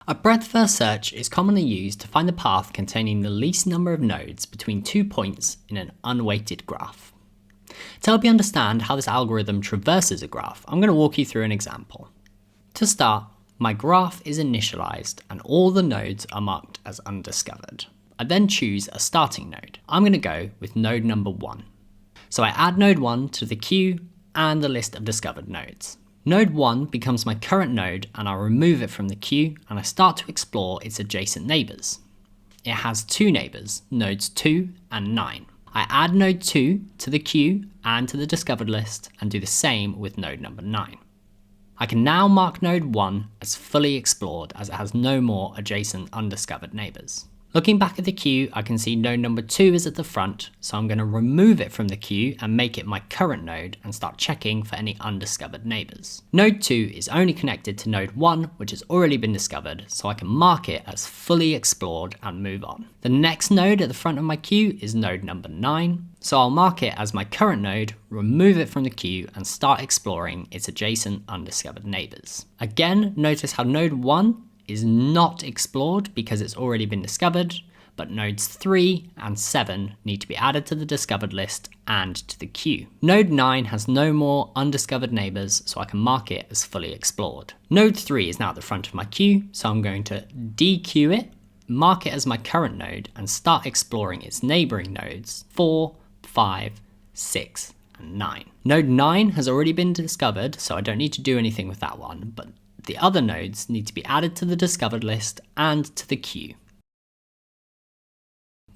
A breadth-first search is commonly used to find the path containing the least number of nodes between 2 points in an unweighted graph. To help you understand how this algorithm traverses a graph, I'm going to walk you through an example. To start, my graph is initialized and all the nodes are marked as undiscovered. I then choose a starting node. I'm going to go with node number 1. So I add node 1 to the queue and the list of discovered nodes. Node 1 becomes my current node and I'll remove it from the queue and I start to explore its adjacent neighbours. It has 2 neighbours, nodes 2 and 9. I add node 2 to the queue and to the discovered list and do the same with node number 9. I can now mark node 1 as fully explored as it has no more adjacent undiscovered neighbours. Looking back at the queue, I can see node number 2 is at the front, so I'm going to remove it from the queue and make it my current node and start checking for any undiscovered neighbours. Node 2 is only connected to node 1, which has already been discovered, so I can mark it as fully explored and move on. The next node at the front of my queue is node number 9, so I'll mark it as my current node, remove it from the queue and start exploring its adjacent undiscovered neighbours. Again, notice how node 1 is not explored because it's already been discovered, but nodes 3 and 7 need to be added to the discovered list and to the queue. Node 9 has no more undiscovered neighbours, so I can mark it as fully explored. Node 3 is now at the front of my queue, so I'm going to dequeue it, mark it as my current node, and start exploring its neighbouring nodes 4, 5, 6, and 9. Node 9 has already been discovered, so I don't need to do anything with that one, but the other nodes need to be added to the discovered list and to the queue.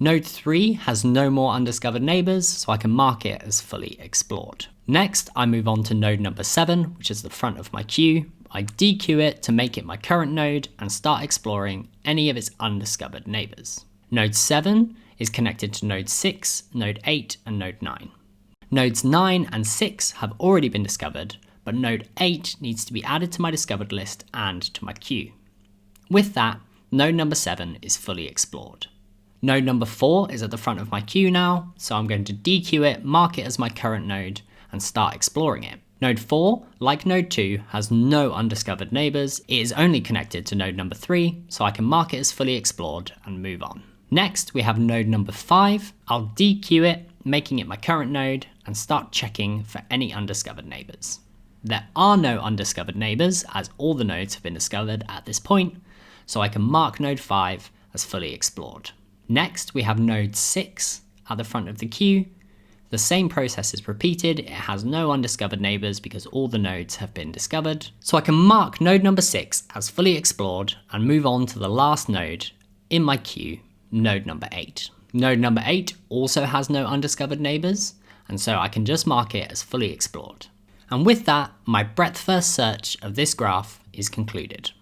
Node 3 has no more undiscovered neighbours, so I can mark it as fully explored. Next, I move on to node number 7, which is the front of my queue. I dequeue it to make it my current node and start exploring any of its undiscovered neighbours. Node 7 is connected to node 6, node 8, and node 9. Nodes 9 and 6 have already been discovered, but node 8 needs to be added to my discovered list and to my queue. With that, node number 7 is fully explored. Node number 4 is at the front of my queue now, so I'm going to dequeue it, mark it as my current node, and start exploring it. Node 4, like node 2, has no undiscovered neighbours. It is only connected to node number 3, so I can mark it as fully explored and move on. Next, we have node number 5. I'll dequeue it, making it my current node, and start checking for any undiscovered neighbours. There are no undiscovered neighbours as all the nodes have been discovered at this point, so I can mark node 5 as fully explored. Next, we have node 6 at the front of the queue. The same process is repeated. It has no undiscovered neighbours because all the nodes have been discovered. So I can mark node number 6 as fully explored and move on to the last node in my queue, node number 8. Node number 8 also has no undiscovered neighbours, and so I can just mark it as fully explored. And with that, my breadth-first search of this graph is concluded.